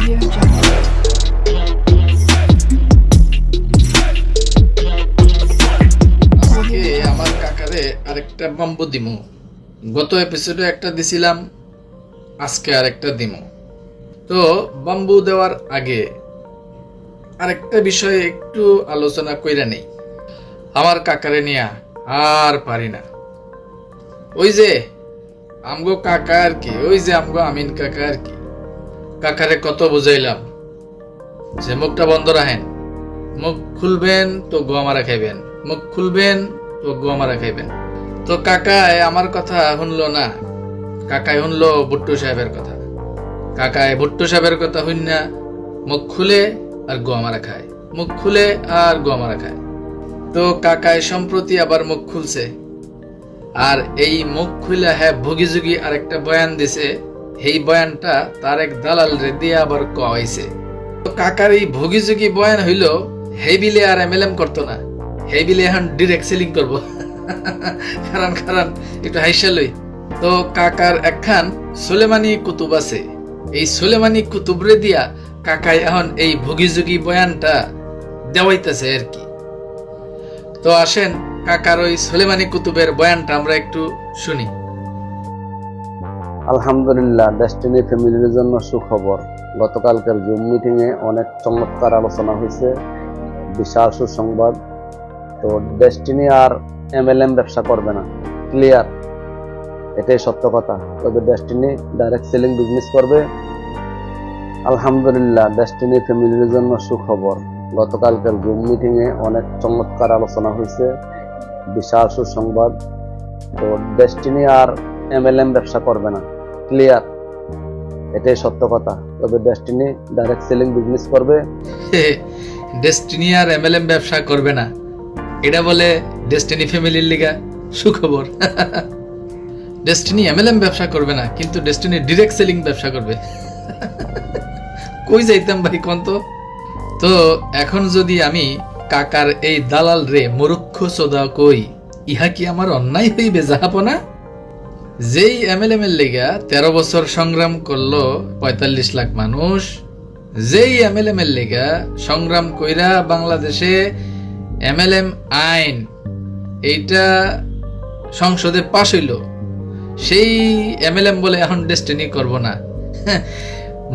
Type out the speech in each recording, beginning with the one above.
আজকে আমার কাকারে আরেকটা বাম্বু দিমু। গত এপিসোডে একটা দিছিলাম, আজকে আরেকটা দিমু। তো বাম্বু দেওয়ার আগে আরেকটা বিষয়ে একটু আলোচনা কইরা নেই। আমার কাকারে নিয়া আর পারি না। ওই যে আমগো কাকা আর কি, ওই যে আমগো আমিন কাকা আর কি। কাকারে কত বুঝাইলাম যে মুখটা বন্ধ রাখেন, মুখ খুলবেন তো গোয়া মারা খাইবেন, মুখ খুলবেন তো গোয়া মারা খাইবেন। তো কাকায় আমার কথা শুনলো না, কাকায় শুনলো ভুট্টো সাহেবের কথা। কাকায় ভুট্টো সাহেবের কথা শুন না, মুখ খুলে আর গোয়া মারা খায়, মুখ খুলে আর গোয়া মারা খায়। তো কাকায় সম্প্রতি আবার মুখ খুলছে, আর এই মুখ খুলে হ্যাঁ ভুগি যুগি আরেকটা বয়ান দিছে। এই বয়ানটা তার এক দালাল রে দিয়ে আবার কইছে। তো কাকার এই ভুগি যুগি বয়ান হইল হেই বিলে আর এমএলএম করতো না, হেই বিলে এখন ডিরেক্ট সেলিং করবো। কারণ একটু হাইসা লই। তো কাকার একখান সুলেমানি কুতুব আছে, এই সুলেমানি কুতুবরে দিয়া কাকাই এখন এই ভুগি যুগি বয়ানটা দেওয়াইতেছে আর কি। তো আসেন কাকার ওই সুলেমানি কুতুবের বয়ানটা আমরা একটু শুনি। আলহামদুলিল্লাহ, ডেস্টিনি ফ্যামিলির জন্য সুখবর। গতকালকের জুম মিটিং এ অনেক চমৎকার আলোচনা হয়েছে, বিশাল সুসংবাদ। তো ডেস্টিনি আর এমএলএম ব্যবসা করবে না, ক্লিয়ার, এটাই সত্য কথা। তবে ডেস্টিনি ডাইরেক্ট সেলিং বিজনেস করবে। আলহামদুলিল্লাহ, ডেস্টিনি ফ্যামিলির জন্য সুখবর। গতকালকের জুম মিটিং এ অনেক চমৎকার আলোচনা হয়েছে, বিশাল সুসংবাদ। তো ডেস্টিনি আর এমএলএম ব্যবসা করবে না, ক্লিয়ার, এটাই সত্য কথা। তবে ডেস্টিনি ডাইরেক্ট সেলিং বিজনেস করবে। ডেস্টিনি আর এমএলএম ব্যবসা করবে না, এটা বলে ডেস্টিনি ফ্যামিলির লিগা সুখবর। ডেস্টিনি এমএলএম ব্যবসা করবে না, কিন্তু ডেস্টিনি ডিরেক্ট সেলিং ব্যবসা করবে। কই যাইতাম ভাই কোন তো। তো এখন যদি আমি কাকার এই দালাল রে মূর্খ সোদা কই, ইহা কি আমার অন্যায় হইবে যাহাপনা? যেই এমএলএম এর লেগা 13 বছর সংগ্রাম করলো 45 লাখ মানুষ, যেই এমএলএম এর লেগা সংগ্রাম কইরা বাংলাদেশে এমএলএম আইন এইটা সংসদে পাশ হইল, সেই এমএলএম বলে এখন ডেস্টিনি করব না।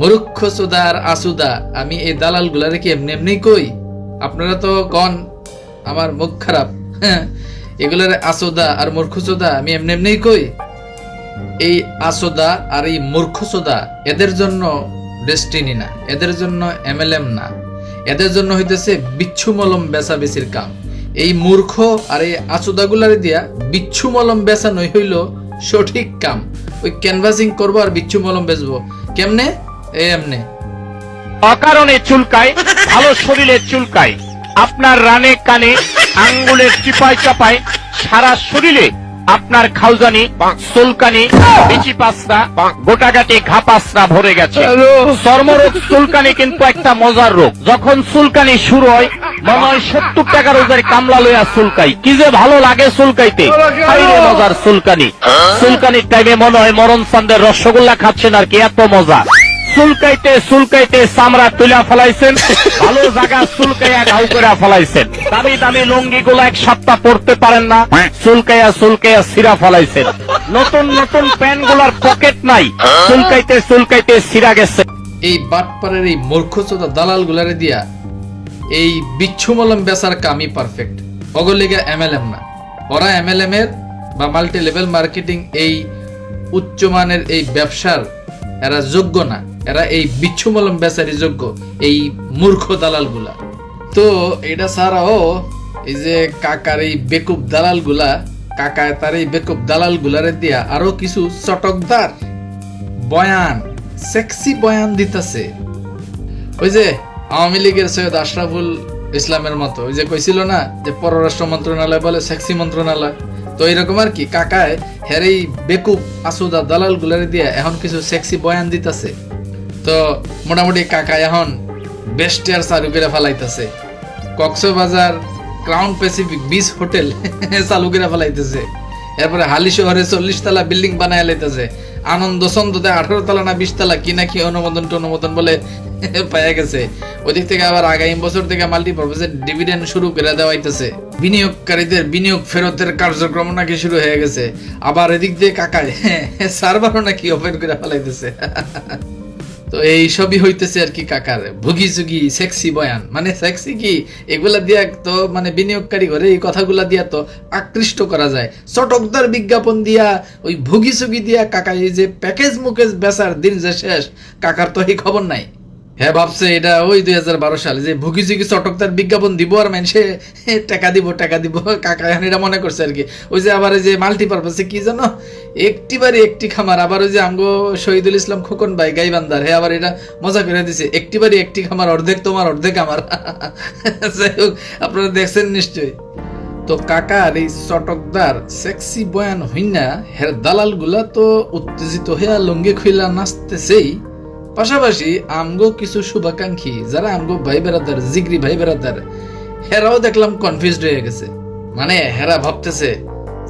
মূর্খ চোদা আর আসুদা, আমি এই দালাল গুলারে কি এমনি এমনি কই? আপনারা তো কন আমার মুখ খারাপ, এগুলার আসোদা আর মূর্খ চোদা আমি এমনি এমনি কই? এই আসোদা আর এই মূর্খ চোদা এদের জন্য ডেস্টিনি না, এদের জন্য এমএলএম না, এদের জন্য হইতেছে বিচ্ছু মলম বেচা বেচির কাম। এই মূর্খ আর এই আসোদা গুলারে দিয়া বিচ্ছু মলম বেচানোই হইল সঠিক কাম। ওই ক্যানভাসিং করবো আর বিচ্ছু মলম বেচবো কেমনে? এমনে অকারণে চুলকায়, ভালো শরীরে চুলকায়, আপনার রানে কানে আঙ্গুলের চিপায় চাপায় সারা শরীরে আপনার খাউজানি, চুলকানি, বিচি পাসরা, গোটাগাটি ঘা পাসরা ভরে গেছে। চর্মরোগ চুলকানি কিন্তু একটা মজার রোগ। যখন চুলকানি শুরু হয় মনে হয় 70 টাকা রোজের কামলা লইয়া চুলকাই, কি যে ভালো লাগে চুলকাইতে, হাইরে মজার চুলকানি। চুলকানির টাইমে মনে হয় মরণ চান্দের রসগোল্লা খাচ্ছেন আর কি, এত মজা। চুলকাইতে চুলকাইতে চামড়া তুলা ফেলাইছেন, ভালো জায়গা চুলকাইয়া ঘাউ করে ফেলাইছেন। দামি দামি লুঙ্গি গুলা 1 সপ্তাহ পরতে পারেন না, চুলকাইয়া চুলকাইয়া ছিঁড়া ফেলাইছেন। নতুন নতুন প্যান্ট গুলার পকেট নাই, চুলকাইতে চুলকাইতে ছিঁড়া গেছে। এই বাটপাড়ের এই মূর্খচোদা দালাল গুলারে দিয়া এই বিচ্ছু মলম বেচার কামই পারফেক্ট। অগলিগা এমএলএম না, ওরা এমএলএম এর বা মাল্টি লেভেল মার্কেটিং এই উচ্চমানের এই ব্যবসার এরা যোগ্য না, এরা এই বিচ্ছু মলম বেচারি যোগ্য, এই মূর্খ দালাল গুলা। তো এটা ছাড়াও এই যে কাকার এই বেকুব দালাল গুলা, কাকায় তার এই বেকুব দালাল গুলারে দিয়া আরো কিছু চটকদার বয়ান, সেক্সি বয়ান দিতেছে। ওই যে আওয়ামী লীগের সৈয়দ আশরাফুল ইসলামের মতো, ওই যে কইছিল না যে পররাষ্ট্র মন্ত্রণালয় বলে সেক্সি মন্ত্রণালয়, তো এইরকম আর কি। কাকায় হের এই বেকুব আসুদা দালাল গুলারে দিয়া এখন কিছু সেক্সি বয়ান দিতেছে। তো মোটামুটি কাকা এখন বেস্টিয়ার চালু করে ফেলাইতেছে, Cox's Bazar Crown Pacific beach hotel চালু করে ফেলাইতেছে। এরপরে হালি শহরে 40 তলা বিল্ডিং বানায় লাইতেছে, আনন্দ ছন্দতে 18 তলা না 20 তলা কি নাকি অনুমোদন বলে পাওয়া গেছে। ওদিক থেকে আবার আগামী বছর থেকে মাল্টিপারপাসের ডিভিডেন্ড শুরু করে দেওয়া হইতেছে, বিনিয়োগকারীদের বিনিয়োগ ফেরতের কার্যক্রম নাকি শুরু হয়ে গেছে। আবার এদিক দিয়ে কাকায় সার্ভারও নাকি ওপেন করে ফেলাইতেছে। তো এই সবই হইতেছে আর কি কাকার ভুগি চুগি সেক্সি বয়ান, মানে সেক্সি কি এগুলা দিয়া তো মানে বিনিয়োগকারী ঘরে এই কথাগুলা দিয়া তো আকৃষ্ট করা যায়। চটকদার বিজ্ঞাপন দিয়া ওই ভুগি চুগি দিয়া কাকা এই যে প্যাকেজ মুকেজ বেচার দিন যে শেষ, কাকার তো এই খবর নাই। হ্যাঁ ভাবছে এটা ওই 2012 সালে যে ভুগি চুগি চটকদার বিজ্ঞাপন দিব আর মানুষে টাকা দিব। কাকা এখন এটা মনে করছে আর কি, ওই যে আবার ওই যে মাল্টিপারপাসে কি জানো একটি খামার, আবার ওই যে আমগো শহীদুল ইসলাম খোকন ভাই গাইবান্দার, হ্যাঁ আবার এটা মজা করে দিছে একটি খামার, অর্ধেক তোমার অর্ধেক আমার। যাই হোক আপনারা দেখছেন নিশ্চয়ই। তো কাকার এই চটকদার সেক্সি বয়ান হইনা হের দালাল গুলা তো উত্তেজিত হইয়া লঙ্গি খুইলা নাচতেছেই, পাশাপাশি আমগো কিছু শুভাকাঙ্ক্ষী যারা আমগো ভাই বেড়াদার জিগরি ভাই বেড়াদার হেরাও দেখলাম কনফিউজড হয়ে গেছে। মানে হেরা ভাবতেছে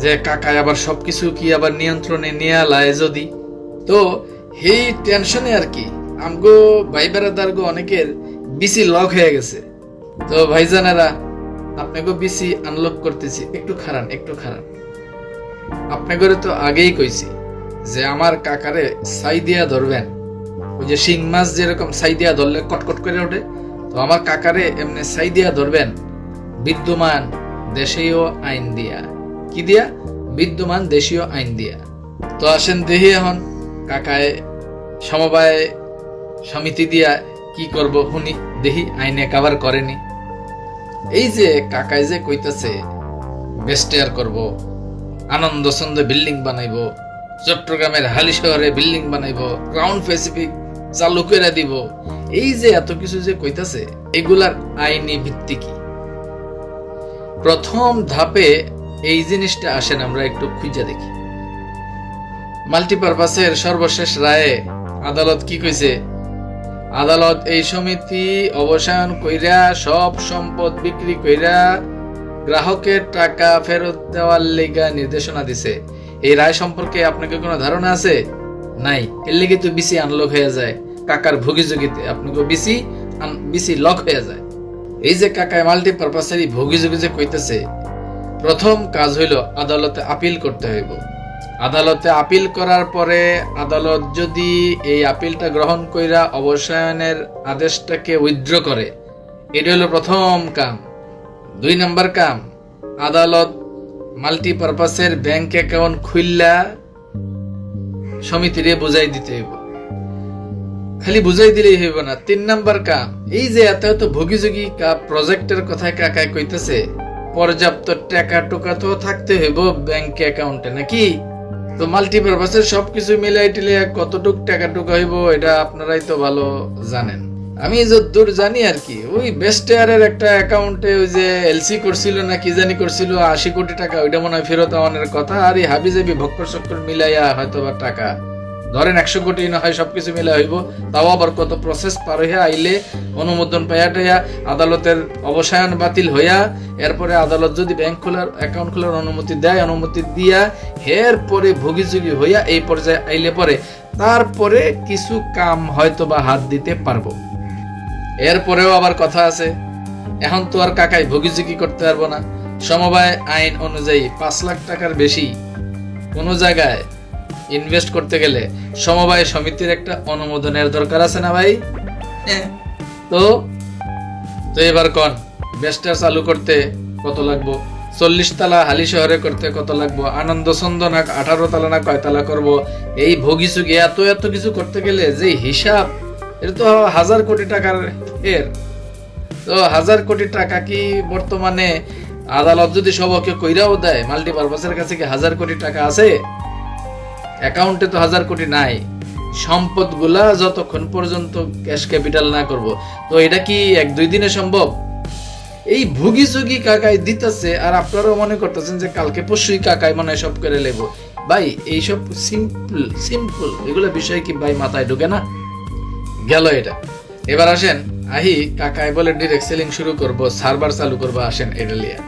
যে কাকা আবার সবকিছু কি আবার নিয়ন্ত্রণে নিয়ে আলায় যদি। তো এই টেনশনে আর কি আমগো ভাই বেড়াদার গো অনেকের বিসি লক হয়ে গেছে। তো ভাইজানেরা আপনাকে বিসি আনলক করতেছি, একটু খারান। আপনাকে তো আগেই কইছি যে আমার কাকারে সাই দিয়া ধরবেন, ওই যে শিং মাছ যেরকম সাই দিয়া ধরলে কটকট করে ওঠে, তো আমার কাকারে এমনি সাই দিয়া ধরবেন বিদ্যমান দেশীয় আইন দিয়া। কি দিয়া? বিদ্যমান দেশীয় আইন দিয়া। তো আসেন দেখি এখন কাকায় সমবায় সমিতি দিয়া কি করব শুনি, দেখি আইনে কভার করেনি। এই যে কাকায় যে কইতাছে বেস্টেয়ার করব, আনন্দ ছন্দ বিল্ডিং বানাইবো, চট্টগ্রামের হালি শহরে বিল্ডিং বানাইবো, ক্রাউন প্যাসিফিক চালু করে দিব, এই যে এত কিছু যে কইতাছে এগুলার আইনি ভিত্তি কি? প্রথম ধাপে এই জিনিসটা আসেন আমরা একটু খুঁজে দেখি। মাল্টিপারপাসের সর্বশেষ রায়ে আদালত কি কইছে? আদালত এই সমিতি অবসান কইরা সব সম্পদ বিক্রি কইরা গ্রাহকের টাকা ফেরত দেওয়ার লেগা নির্দেশনা দিছে। এই রায় সম্পর্কে আপনাকে কোনো ধারণা আছে? নাই। এর লেগে তো বিসি আনলক হয়ে যায় কাকার ভোগীযোগিতে, আপনাকে বিসি লক হয়ে যায়। এই যে কাকায় মাল্টিপারপাসের ভোগীযোগী যে কইতেছে, প্রথম কাজ হইল আদালতে আপিল করতে হইব। আদালতে আপিল করার পরে আদালত যদি এই আপিলটা গ্রহণ কইরা অবসায়নের আদেশটাকে উইথড্র করে, এটা হলো প্রথম কাম। 2 নম্বর কাম, আদালত মাল্টিপারপাসের ব্যাংক অ্যাকাউন্ট খুললা সমিতিরে বুঝাই দিতে হইব। খালি বুঝাই দিলেই হইব না, 3 নম্বর কাম, এই যে এত ভোগীযোগী প্রজেক্টের কথা কাকায় কইতেছে, পর্যাপ্ত টাকা টোকা তো থাকতে হইব ব্যাংক অ্যাকাউন্টে নাকি? তো মাল্টিপারপাসের সবকিছু মিলাই টিলে কতটুক টাকা টোকা হইব এটা আপনারাই তো ভালো জানেন। আমি যতদূর জানি আর কি, ওই বেস্টেয়ারের একটা অ্যাকাউন্টে ওই যে এলসি করছিল না কি জানি করছিল 80 কোটি টাকা, ওইটা মনে হয় ফেরত আওয়ানোর কথা। আর এই হাবিজাবি ভক্কর চক্কর মিলাইয়া হয়তো বা টাকা ধরেন 100 কোটি না হয় সবকিছু মিলা হইব, তাও আবার কত প্রসেস পার হইয়া আইলে অনুমোদন পাইয়া আদালতের অবসায়ন বাতিল হইয়া, এরপরে আদালত যদি ব্যাংক খোলার অ্যাকাউন্ট খোলার অনুমতি দেয়, অনুমতি দিয়া এরপরে ভোগীযোগী হইয়া এই পর্যায়ে আইলে পরে তারপরে কিছু কাম হয়তো বা হাত দিতে পারবো। এরপরেও আবার কথা আছে, এখন তো আর কাকাই ভোগীযোগী করতে পারবো না। সমবায় আইন অনুযায়ী 5 লাখ টাকার বেশি কোনো জায়গায় ইনভেস্ট করতে গেলে সমবায় সমিতির একটা অনুমোদনের দরকার আছে না ভাই? তো এবার কোন বেস্টার চালু করতে কত লাগবো? 40 তলা হালি শহরে করতে কত লাগবো? আনন্দ ছন্দ না 18 তলা না কয় তলা করবো? এই ভোগীযোগী এত কিছু করতে গেলে যে হিসাব, এটা তো 1000 কোটি টাকার এর। তো 1000 কোটি টাকা কি বর্তমানে আদালত যদি সবকে কইরাও দেয়, মাল্টিপারপাসের কাছে কি 1000 কোটি টাকা আছে? অ্যাকাউন্টে তো 1000 কোটি নাই। সম্পদ গুলা যতক্ষণ পর্যন্ত ক্যাশ ক্যাপিটাল না করব, তো এটা কি 1-2 দিনে সম্ভব? এই ভুগীযোগী কাকাই দিতেছে, আর আপনারাও মনে করতেছেন যে কালকে পরশুই কাকাই মনে হয় সব করে লেবো। ভাই এইসব সিম্পল এগুলো বিষয় কি ভাই মাথায় ঢোকে না? গেল এটা। এবার আসেন আহি কাকাই বলে ডিরেক্ট সেলিং শুরু করব, সার্ভার চালু করবো, আসেন এটা লিয়া।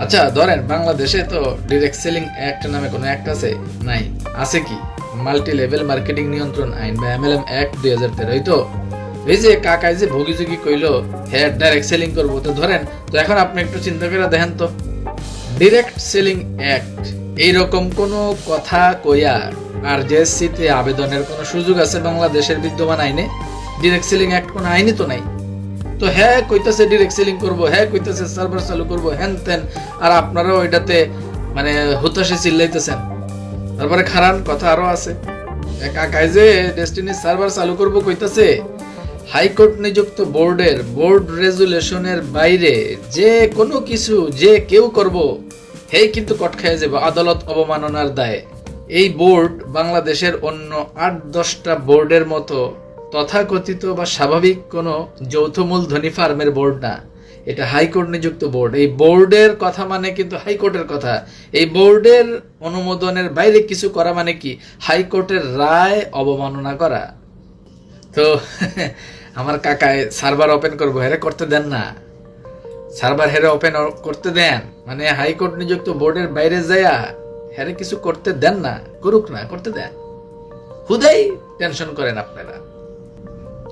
আচ্ছা ধরেন বাংলাদেশে তো ডিরেক্ট সেলিং অ্যাক্ট নামে কোনো অ্যাক্ট আছে? নাই। আছে কি? মাল্টি লেভেল মার্কেটিং নিয়ন্ত্রণ আইন বা এমএলএম অ্যাক্ট 2013। এই তো এই যে কাকাই যে ভোগীযোগী কইলো হ্যাঁ ডাইরেক্ট সেলিং করবো, তো ধরেন তো এখন আপনি একটু চিন্তা করে দেখেন তো, ডিরেক্ট সেলিং অ্যাক্ট এইরকম কোনো কথা কইয়া RJSC তে আবেদনের কোনো সুযোগ আছে বাংলাদেশের বিদ্যমান আইনে? ডিরেক্ট সেলিং অ্যাক্ট কোনো আইনই তো নাই। তো হ্যাঁ কইতাছে ডিরেক্ট সেলিং করবো, হ্যাঁ কইতাছে সার্ভার চালু করবো, হ্যান তেন, আর আপনারাও ওইটাতে মানে হুতাশে চিল্লাইতেছেন। তারপরে খারাপ কথা আরো আছে, কাকাই যে ডেস্টিনি সার্ভার চালু করবো কইতাছে, হাইকোর্ট নিযুক্ত বোর্ডের বোর্ড রেজুলেশনের বাইরে যে কোনো কিছু যে কেউ করব হেই কিন্তু কট খেয়ে যাবে আদালত অবমাননার দায়ে। এই বোর্ড বাংলাদেশের অন্য 8-10টা বোর্ডের মতো তথাকথিত বা স্বাভাবিক কোনো যৌথ মূলধনী ফার্মের বোর্ড না, এটা হাইকোর্ট নিযুক্ত বোর্ড। এই বোর্ডের কথা মানে কিন্তু হাইকোর্টের কথা। এই বোর্ডের অনুমোদনের বাইরে কিছু করা মানে কি হাইকোর্টের রায় অবমাননা করা। তো আমার কাকায় সার্ভার ওপেন করবো, হেরে করতে দেন না। সার্ভার হেরে ওপেন করতে দেন মানে হাইকোর্ট নিযুক্ত বোর্ডের বাইরে যায়া হেরে কিছু করতে দেন না, করুক না, করতে দেন। হুদাই টেনশন করেন আপনারা।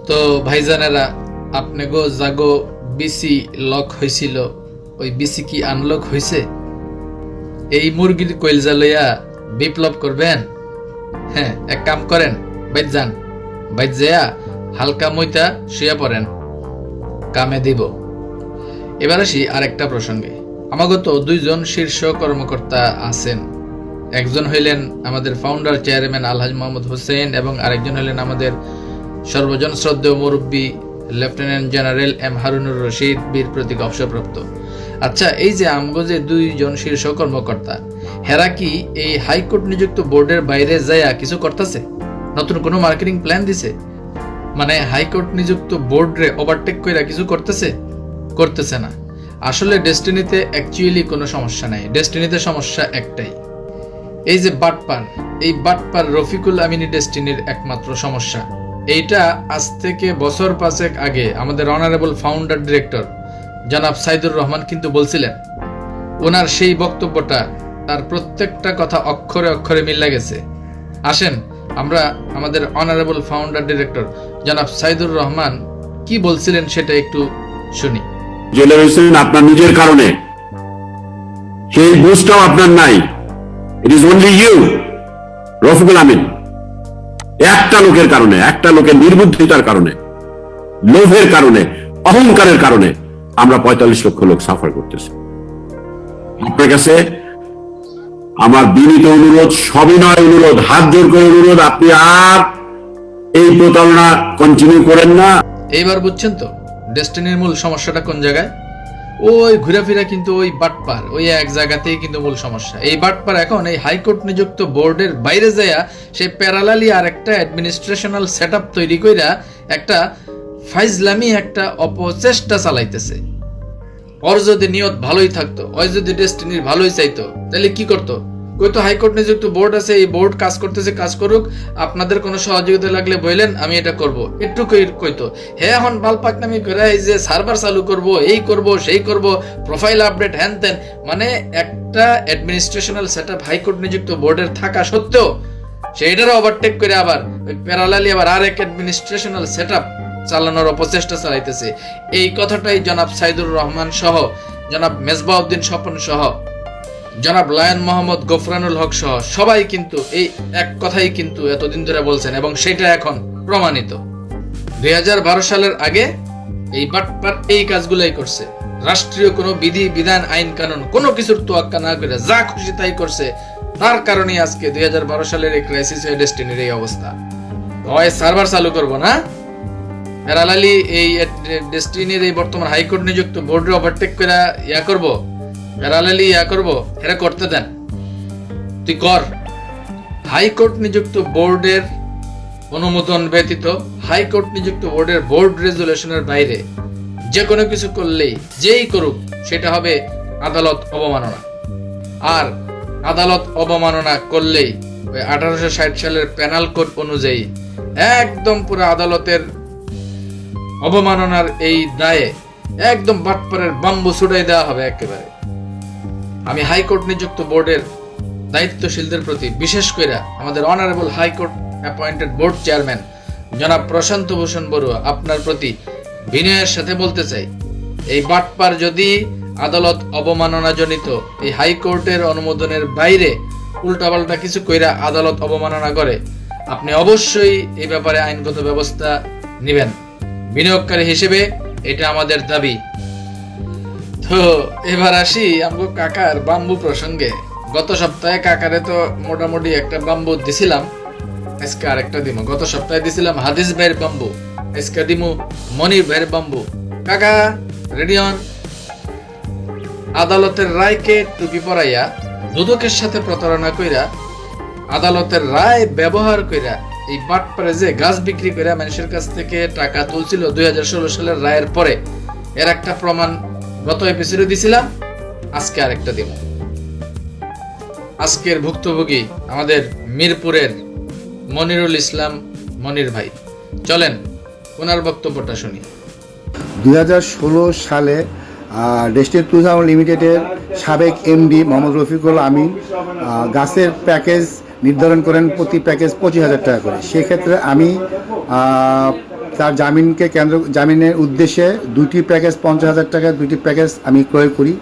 তো ভাইজানেরা, আপনি গো জাগো বিসি লক হয়েছিল, ওই বিসি কি আনলক হয়েছে? এই মুরগির কইলজা লইয়া বিপ্লব করবেন? হ্যাঁ, এক কাম করেন, বাইত যান, বাইত যায়া হালকা মইতা শুয়ে পড়েন, কামে দিব। এবার আসি আরেকটা প্রসঙ্গে। আমাগত 2জন শীর্ষ কর্মকর্তা আছেন। একজন হইলেন আমাদের ফাউন্ডার চেয়ারম্যান আলহাজ মোহাম্মদ হোসেন এবং আরেকজন হইলেন আমাদের সর্বজন শ্রদ্ধেয় মুরব্বী lieutenant general M Harunur Rashid, Bir Protik অবসরপ্রাপ্ত। আচ্ছা, এই যে আমগো যে 2জন শীর্ষ কর্মকর্তা, হেরা কি এই হাইকোর্ট নিযুক্ত বোর্ডের বাইরে যায়া কিছু করতেছে? নতুন কোনো মার্কেটিং প্ল্যান দিছে? মানে হাইকোর্ট নিযুক্ত বোর্ডরে ওভারটেক কইরা কিছু করতেছে? করতেছে না। আসলে ডেস্টিনিতে অ্যাকচুয়ালি কোনো সমস্যা নাই, ডেস্টিনিতে সমস্যা একটাই, এই যে বাটপার, এই বাটপার রফিকুল আমিনী ডেস্টিনির একমাত্র সমস্যা। এইটা আজ থেকে বছর 5 আগে আমাদের অনারেবল ফাউন্ডার ডিরেক্টর জনাব সাইদুর রহমান কিন্তু বলছিলেন। ওনার সেই বক্তব্যটা তার প্রত্যেকটা কথা অক্ষরে অক্ষরে মিল গেছে। আসেন আমরা আমাদের অনারেবল ফাউন্ডার ডিরেক্টর জনাব সাইদুর রহমান কি বলছিলেন সেটা একটু শুনি। জেলে রয়েছেন আপনার নিজের কারণে, সেই বুঝটাও আপনার নাই। It is only you Rafiqul Amin. একটা লোকের কারণে, একটা লোকের নির্বুদ্ধিতার কারণে, লোভের কারণে, অহংকারের কারণে আমরা 45 লক্ষ লোক সাফার করতেছি। আপনার কাছে আমার বিনীত অনুরোধ, সবিনয় অনুরোধ, হাত জোর করে অনুরোধ, আপনি আর এই প্রতারণা কন্টিনিউ করেন না। এইবার বুঝছেন তো ডেস্টিনির মূল সমস্যাটা কোন জায়গায়? ওই ঘুরাফিরা কিন্তু ওই বাটপার, ওই এক জায়গাতেই কিন্তু মূল সমস্যা। এই বাটপার এখন এই হাইকোর্ট নিযুক্ত বোর্ডের বাইরে যায়া সে প্যারালালি আর একটা অ্যাডমিনিস্ট্রেশনাল সেটআপ তৈরি কইরা একটা ফাইজলামি, একটা অপচেষ্টা চালাইতেছে। ওর যদি নিয়ত ভালোই থাকতো, ওই যদি ডেস্টিনির ভালোই চাইতো, তাহলে কি করতো? কইতো হাইকোর্ট নিযুক্ত বোর্ড আছে, এই বোর্ড কাজ করতেছে, কাজ করুক, আপনাদের কোনো সহযোগিতা লাগলে বললেন, আমি এটা করব, একটু কইতো। হ্যাঁ, এখন বালপাক নামি করে এই যে সার্ভার চালু করব, এই করব, সেই করব, প্রোফাইল আপডেট, হ্যান তেন, মানে একটা অ্যাডমিনিস্ট্রেশনাল সেটআপ হাইকোর্ট নিযুক্ত বোর্ডের থাকা সত্ত্বেও সেইটারও ওভারটেক করে আবার ওই প্যারালালি আবার আরেক অ্যাডমিনিস্ট্রেশনাল সেটআপ চালানোর অপচেষ্টা চালাইতেছে। এই কথাটাই জনাব সাইদুর রহমান সহ, জনাব মেজবাউদ্দিন স্বপন সহ, জনাব লায়ন মোহাম্মদ গফরানুল হক সহ সবাই কিন্তু এই এক কথাই কিন্তু এতদিন ধরে বলছেন এবং সেটা এখন প্রমাণিত। 2012 সালের আগে এই বাটপার এই কাজগুলাই করছে। রাষ্ট্রীয় কোনো বিধি বিধান, আইন কানুন কোনো কিছুর তোয়াক্কা না করে যা খুশি তাই করছে। তার কারণে আজকে 2012 সালের এই ক্রাইসিস ডেস্টিনির এই অবস্থা। হয় সার্ভার চালু করবো না, প্যারালালি এই ডেস্টিনির এই বর্তমান হাইকোর্ট নিযুক্ত বোর্ডে ওভারটেক করে ইয়া করবো, প্যারালালি ইয়া করবো, এরা করতে দেন, তুই কর। হাইকোর্ট নিযুক্ত বোর্ডের অনুমোদন ব্যতীত, হাইকোর্ট নিযুক্ত বোর্ডের বোর্ড রেজুলেশনের বাইরে যে কোনো কিছু করলেই, যেই করুক, সেটা হবে আদালত অবমাননা। আর আদালত অবমাননা করলেই ওই 1860 সালের পেনাল কোড অনুযায়ী একদম পুরো আদালতের অবমাননার এই দায়ে একদম বাটপারের বাম্বু ছুটাই দেওয়া হবে একেবারে। আমি হাইকোর্ট নিযুক্ত বোর্ডের দায়িত্বশীলদের প্রতি, বিশেষ করে আমাদের honourable high court appointed board chairman জনাব প্রশান্ত ভূষণ বড়ুয়া, আপনার প্রতি বিনয়ের সাথে বলতে চাই, এই বাটপার যদি আদালত অবমাননাজনিত এই হাইকোর্টের অনুমোদনের বাইরে উল্টাপাল্টা কিছু কইরা আদালত অবমাননা করে, আপনি অবশ্যই এই ব্যাপারে আইনগত ব্যবস্থা নেবেন। বিনিয়োগকারী হিসেবে এটা আমাদের দাবি। তো এবার আসি আমগো কাকার বাম্বু প্রসঙ্গে। গত সপ্তাহে কাকারে তো মোটামুটি একটা বাম্বু দিছিলাম, আজকে আরেকটা দিমু। গত সপ্তাহে দিছিলাম হাদিস ভাইয়ের বাম্বু, আজকে দিমু মনির ভাইয়ের বাম্বু। কাকা রেডি হন। আদালতের রায়কে টুপি পরাইয়া দুদকের সাথে প্রতারণা কইরা আদালতের রায় ব্যবহার কইরা এই বাটপারে যে গাছ বিক্রি করে মানুষের কাছ থেকে টাকা তুলছিল 2016 সালের রায়ের পরে, এর একটা প্রমাণ গত এপিসোডে দিছিলাম, আজকে আরেকটা দিব। আজকের ভুক্তভোগী আমাদের মিরপুরের মনিরুল ইসলাম মনির ভাই। চলেন ওনার বক্তব্যটা শুনি। 2016 সালে ডেস্টিনি ট্যুরিজম লিমিটেডের সাবেক এমডি মোহাম্মদ রফিকুল আমিন গাছের প্যাকেজ নির্ধারণ করেন প্রতি প্যাকেজ 25,000 টাকা করে। সেক্ষেত্রে আমি তার জামিনের উদ্দেশ্যে দুইটি প্যাকেজ 50,000 টাকা, দুইটি প্যাকেজ আমি ক্রয় করি।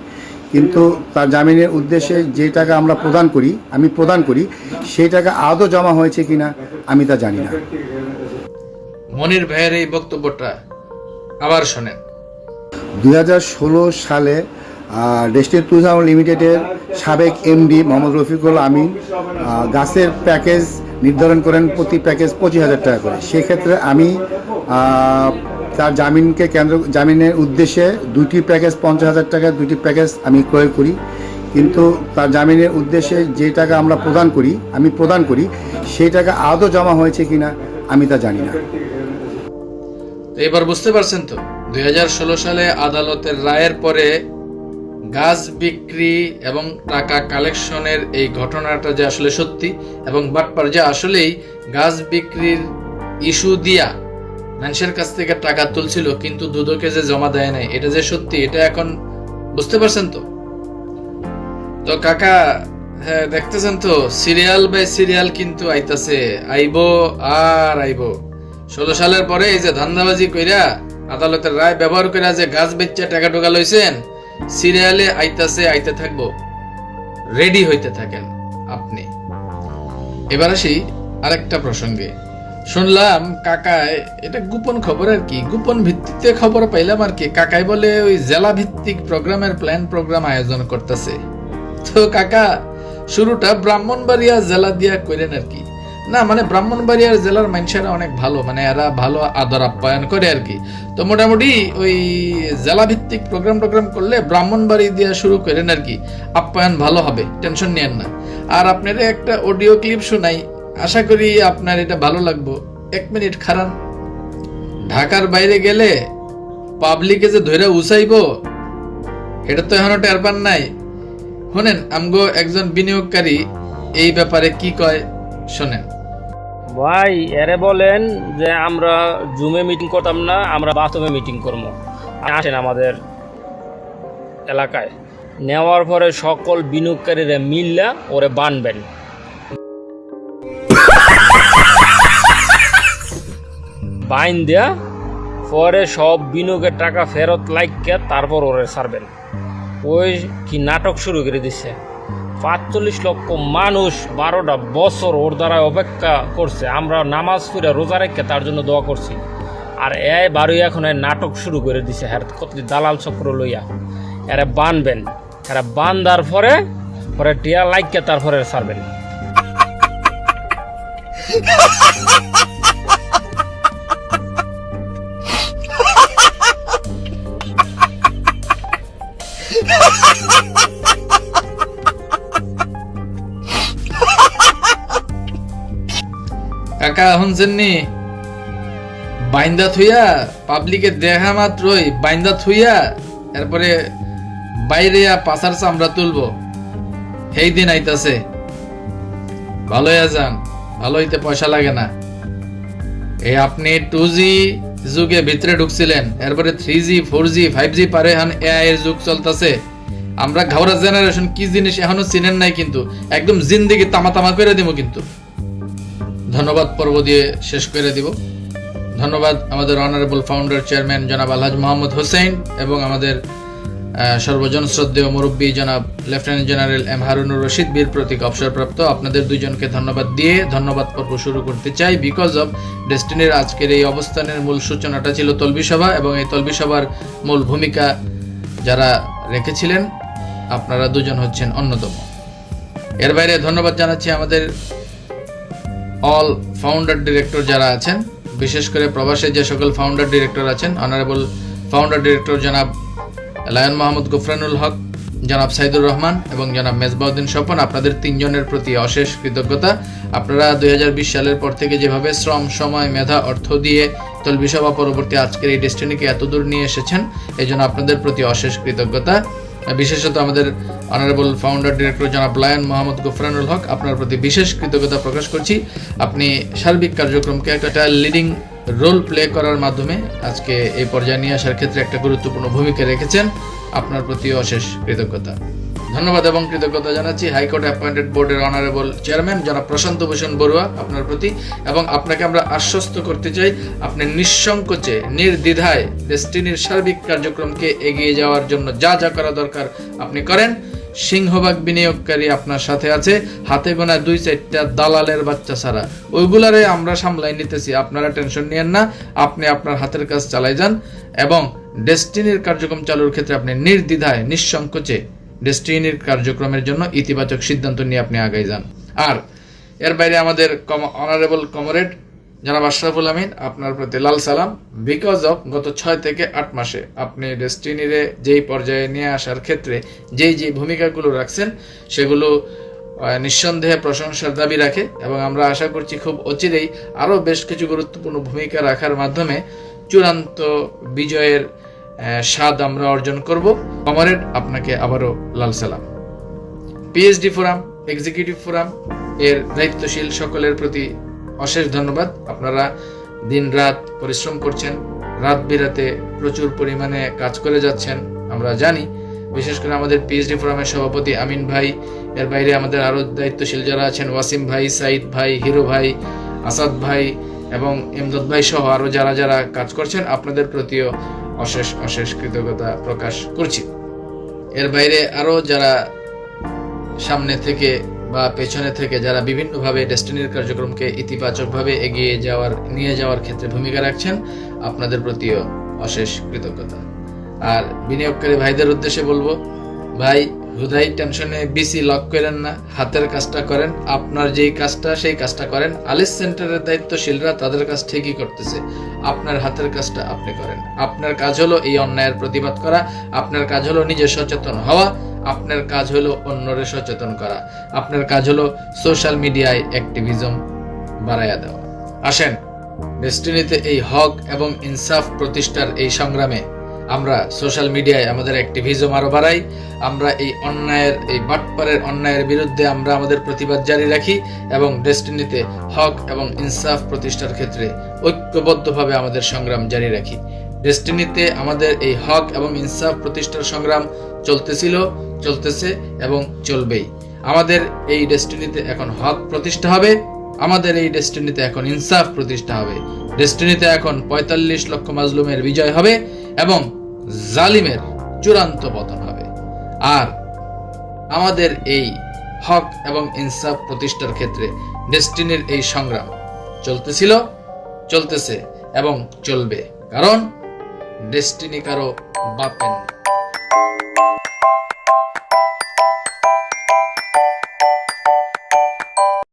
কিন্তু তার জামিনের উদ্দেশ্যে যে টাকা আমরা প্রদান করি সেই টাকা আদৌ জমা হয়েছে কিনা আমি তা জানি না। মনির ভাইয়ের এই বক্তব্যটা আবার শোনেন। 2016 সালে ডেস্টিনি ট্যুরিজম লিমিটেডের সাবেক এমডি মোহাম্মদ রফিকুল আমিন গাছের প্যাকেজ নির্ধারণ করেন প্রতি প্যাকেজ 25,000 টাকা করে। সেক্ষেত্রে আমি তার জামিনের উদ্দেশ্যে দুইটি প্যাকেজ 50,000 টাকা, দুইটি প্যাকেজ আমি ক্রয় করি। কিন্তু তার জামিনের উদ্দেশ্যে যে টাকা আমরা প্রদান করি সেই টাকা আদৌ জমা হয়েছে কিনা আমি তা জানি না। এবার বুঝতে পারছেন তো, 2016 সালে আদালতের রায়ের পরে গাছ বিক্রি এবং টাকা কালেকশনের এই ঘটনাটা যে আসলে সত্যি, এবং বাটপার যে আসলেই গাছ বিক্রির ইস্যু দিয়া মানুষের কাছ থেকে টাকা তুলছিল কিন্তু দুদকে যে জমা দেয় নাই, এটা যে সত্যি, এটা এখন বুঝতে পারছেন তো। তো কাকা, হ্যাঁ দেখতেছেন তো, সিরিয়াল বাই সিরিয়াল কিন্তু আইতাছে, আইবো আর আইবো। 16 সালের পরে এই যে ধান্দাবাজি কইরা আদালতের রায় ব্যবহার কইরা যে গাছ বেচা টাকা টোকা লইছেন, সিরিয়ালে আইতে থাকবো, রেডি হইতে থাকেন আপনি। এবার আসি আরেকটা প্রসঙ্গে। শুনলাম কাকায়, এটা গোপন খবর আর কি, গোপন ভিত্তিতে খবর পাইলাম আর কি, কাকায় বলে ওই জেলা ভিত্তিক প্রোগ্রাম আয়োজন করতেছে। তো কাকা শুরুটা ব্রাহ্মণবাড়িয়া জেলা দিয়া করেন আর কি। না মানে ব্রাহ্মণবাড়িয়ার জেলার মানুষেরা অনেক ভালো, মানে এরা ভালো আদর আপ্যায়ন করে আর কি। তো মোটামুটি ওই জেলা ভিত্তিক প্রোগ্রাম করলে ব্রাহ্মণবাড়ি দিয়ে শুরু করেন আর কি, আপ্যায়ন ভালো হবে, টেনশন নিয়েন না। আর আপনারা একটা অডিও ক্লিপ শোনাই, আশা করি আপনার এটা ভালো লাগবো। 1 মিনিট খারান। ঢাকার বাইরে গেলে পাবলিকে যে ধরে উচাইবো এটা তো এখনো টের পান নাই। শোনেন আমগো একজন বিনিয়োগকারী এই ব্যাপারে কি কয়, শোনেন। ভাই এরে বলেন যে আমরা জুমে মিটিং করতাম না, আমরা বাস্তবে মিটিং করবো। আসেন আমাদের এলাকায়, নেওয়ার পরে সকল বিনিয়োগকারীরা মিল্লা ওরে বানবেন। বাইন দেয়া পরে সব বিনিয়োগের টাকা ফেরত লাইকে তারপর ওরে ছাড়বেন। ওই কি নাটক শুরু করে দিচ্ছে। 45 লক্ষ মানুষ 12টা বছর ওর দ্বারা অপেক্ষা করছে। আমরা নামাজ পড়ে রোজা রেখে তার জন্য দোয়া করছি। আর বারোই এখন নাটক শুরু করে দিছে, হ্যাঁ কত দালাল চক্র লইয়া। এরা বানবেন, এরা বান্ধার পরে টিয়া লাইকে তারপরে ছাড়বেন। কাকা শুনছেননি? বাইন্দা থুইয়া পাবলিকে দেখা মাত্রই বাইন্দা থুইয়া এরপরে বাইরে পাশার চামড়া তুলবো, সেই দিন আইতাছে। ভালো হইয়া যান, ভালো হইতে পয়সা লাগে না। এই আপনি 2G যুগে ভিতরে ঢুকছিলেন, এরপরে 3G 4G 5G পারে এখন AI এর যুগ চলতেছে। আমরা ঘাওড়া জেনারেশন কি জিনিস এখনো চিনেন নাই, কিন্তু একদম জিন্দেগি তামা তামা করে দিব। কিন্তু ধন্যবাদ পর্ব দিয়ে শেষ করে দিব। ধন্যবাদ আমাদের অনারেবল ফাউন্ডার চেয়ারম্যান জনাব আলহাজ মোহাম্মদ হোসেন এবং আমাদের সর্বজন শ্রদ্ধেয় মুরব্বী জনাব lieutenant general M Harunur Rashid, Bir Protik অবসরপ্রাপ্ত। আপনাদের দুইজনকে ধন্যবাদ দিয়ে ধন্যবাদ পর্ব শুরু করতে চাই। বিকজ অফ ডেস্টিনির আজকের এই অবস্থানের মূল সূচনাটা ছিল তলবি সভা, এবং এই তলবি সভার মূল ভূমিকা যারা রেখেছিলেন আপনারা দুজন হচ্ছেন অন্যতম। এর বাইরে ধন্যবাদ জানাচ্ছি আমাদের অল ফাউন্ডার ডিরেক্টর যারা আছেন, বিশেষ করে প্রবাসে যে সকল ফাউন্ডার ডিরেক্টর আছেন, অনারেবল ফাউন্ডার ডিরেক্টর জনাব লায়ন মোহাম্মদ গোফরানুল হক, জনাব সাইদুর রহমান এবং জনাব মেজবাউদ্দিন স্বপন। আপনাদের তিনজনের প্রতি অশেষ কৃতজ্ঞতা। আপনারা 2020 সালের পর থেকে যেভাবে শ্রম, সময়, মেধা, অর্থ দিয়ে তলবি সভা পরবর্তী আজকের এই ডেস্টিনিকে এতদূর নিয়ে এসেছেন, এই জন্য আপনাদের প্রতি অশেষ কৃতজ্ঞতা। বিশেষত আমাদের অনারেবল ফাউন্ডার ডিরেক্টর জনাব লায়ন মোহাম্মদ গোফরানুল হক, আপনার প্রতি বিশেষ কৃতজ্ঞতা প্রকাশ করছি। আপনি সার্বিক কার্যক্রমকে একটা লিডিং রোল প্লে করার মাধ্যমে আজকে এই পর্যায়ে নিয়ে আসার ক্ষেত্রে একটা গুরুত্বপূর্ণ ভূমিকা রেখেছেন। আপনার প্রতি অশেষ কৃতজ্ঞতা। ধন্যবাদ এবং কৃতজ্ঞতা জানাচ্ছি হাইকোর্ট অ্যাপয়েন্টেড বোর্ডের অনারেবল চেয়ারম্যান জনাব প্রশান্ত ভূষণ বড়ুয়া আপনার প্রতি, এবং আপনাকে আমরা আশ্বস্ত করতে চাই আপনি নিঃসংকোচে নির্দ্বিধায় ডেস্টিনির সার্বিক কার্যক্রমকে এগিয়ে যাওয়ার জন্য যা যা করা দরকার আপনি করেন। সিংহভাগ বিনিয়োগকারী আপনার সাথে আছে, হাতে গোনা 2-4টা দালালের বাচ্চা ছাড়া, ওইগুলারে আমরা সামলাই নিতেছি। আপনারা টেনশন নিয়েন না, আপনি আপনার হাতের কাজ চালাই যান এবং ডেস্টিনির কার্যক্রম চালুর ক্ষেত্রে আপনি নির্দ্বিধায় নিঃসংকোচে ডেস্টিনির কার্যক্রমের জন্য ইতিবাচক সিদ্ধান্ত নিয়ে আপনি আগাই যান। আর এর বাইরে আমাদের অনারেবল কমরেড জনাব আশরাফুল আমিন, আপনার প্রতি লাল সালাম। বিকজ অফ গত 6 থেকে 8 মাসে আপনি ডেস্টিনিরে যেই পর্যায়ে নিয়ে আসার ক্ষেত্রে যেই ভূমিকাগুলো রাখছেন সেগুলো নিঃসন্দেহে প্রশংসার দাবি রাখে, এবং আমরা আশা করছি খুব অচিরেই আরও বেশ কিছু গুরুত্বপূর্ণ ভূমিকা রাখার মাধ্যমে চূড়ান্ত বিজয়ের স্বাদ আমরা অর্জন করব। কমরেড, আপনাকে আবারও লাল সালাম। পিএইচডি ফোরাম, এক্সিকিউটিভ ফোরাম এর দায়িত্বশীল সকলের প্রতি অশেষ ধন্যবাদ। আপনারা দিন রাত পরিশ্রম করছেন, রাত বিরাতে প্রচুর পরিমাণে কাজ করে যাচ্ছেন আমরা জানি। বিশেষ করে আমাদের পিএইচডি ফোরামের সভাপতি আমিন ভাই, এর বাইরে আমাদের আরও দায়িত্বশীল যারা আছেন ওয়াসিম ভাই, সাইদ ভাই, হিরো ভাই, আসাদ ভাই এবং এমদাদ ভাই সহ আরও যারা যারা কাজ করছেন, আপনাদের প্রতিও অশেষ অশেষ কৃতজ্ঞতা প্রকাশ করছি। এর বাইরে আরও যারা সামনে থেকে বা পেছনে থেকে যারা বিভিন্নভাবে ডেস্টিনির কার্যক্রমকে ইতিবাচকভাবে নিয়ে যাওয়ার ক্ষেত্রে ভূমিকা রাখছেন, আপনাদের প্রতিও অশেষ কৃতজ্ঞতা। আর বিনিয়োগকারী ভাইদের উদ্দেশ্যে বলবো, ভাই হুদাই টেনশনে বিসি লক করেন না, হাতের কাজটা করেন। আপনার যেই কাজটা সেই কাজটা করেন। আলিস সেন্টারের দায়িত্বশীলরা তাদের কাজ ঠিকই করতেছে, আপনার হাতের কাজটা আপনি করেন। আপনার কাজ হলো এই অন্যায়ের প্রতিবাদ করা, আপনার কাজ হলো নিজে সচেতন হওয়া, আপনার কাজ হলো অন্যরে সচেতন করা, আপনার কাজ হলো সোশ্যাল মিডিয়ায় অ্যাক্টিভিজম বাড়াইয়া দেওয়া। আসেন ডেস্টিনিতে এই হক এবং ইনসাফ প্রতিষ্ঠার এই সংগ্রামে আমরা সোশ্যাল মিডিয়ায় আমাদের অ্যাক্টিভিজম আরো বাড়াই। আমরা এই অন্যায়ের, এই বাটপারের অন্যায়ের বিরুদ্ধে আমরা আমাদের প্রতিবাদ জারি রাখি এবং ডেস্টিনিতে হক এবং ইনসাফ প্রতিষ্ঠার ক্ষেত্রে ঐক্যবদ্ধভাবে আমাদের সংগ্রাম জারি রাখি। ডেস্টিনিতে আমাদের এই হক এবং ইনসাফ প্রতিষ্ঠার সংগ্রাম চলতেছিল, চলতেছে এবং চলবেই। আমাদের এই ডেস্টিনিতে এখন হক প্রতিষ্ঠা হবে, আমাদের এই ডেস্টিনিতে এখন ইনসাফ প্রতিষ্ঠা হবে। ডেস্টিনিতে এখন 45 লক্ষ মাজলুমের বিজয় হবে এবং জালিমের চূড়ান্ত পতন হবে। আর আমাদের এই হক এবং ইনসাফ প্রতিষ্ঠার ক্ষেত্রে ডেস্টিনির এই সংগ্রাম চলতেছিল, চলতেছে এবং চলবে, কারণ ডেস্টিনি কারো বাপের না।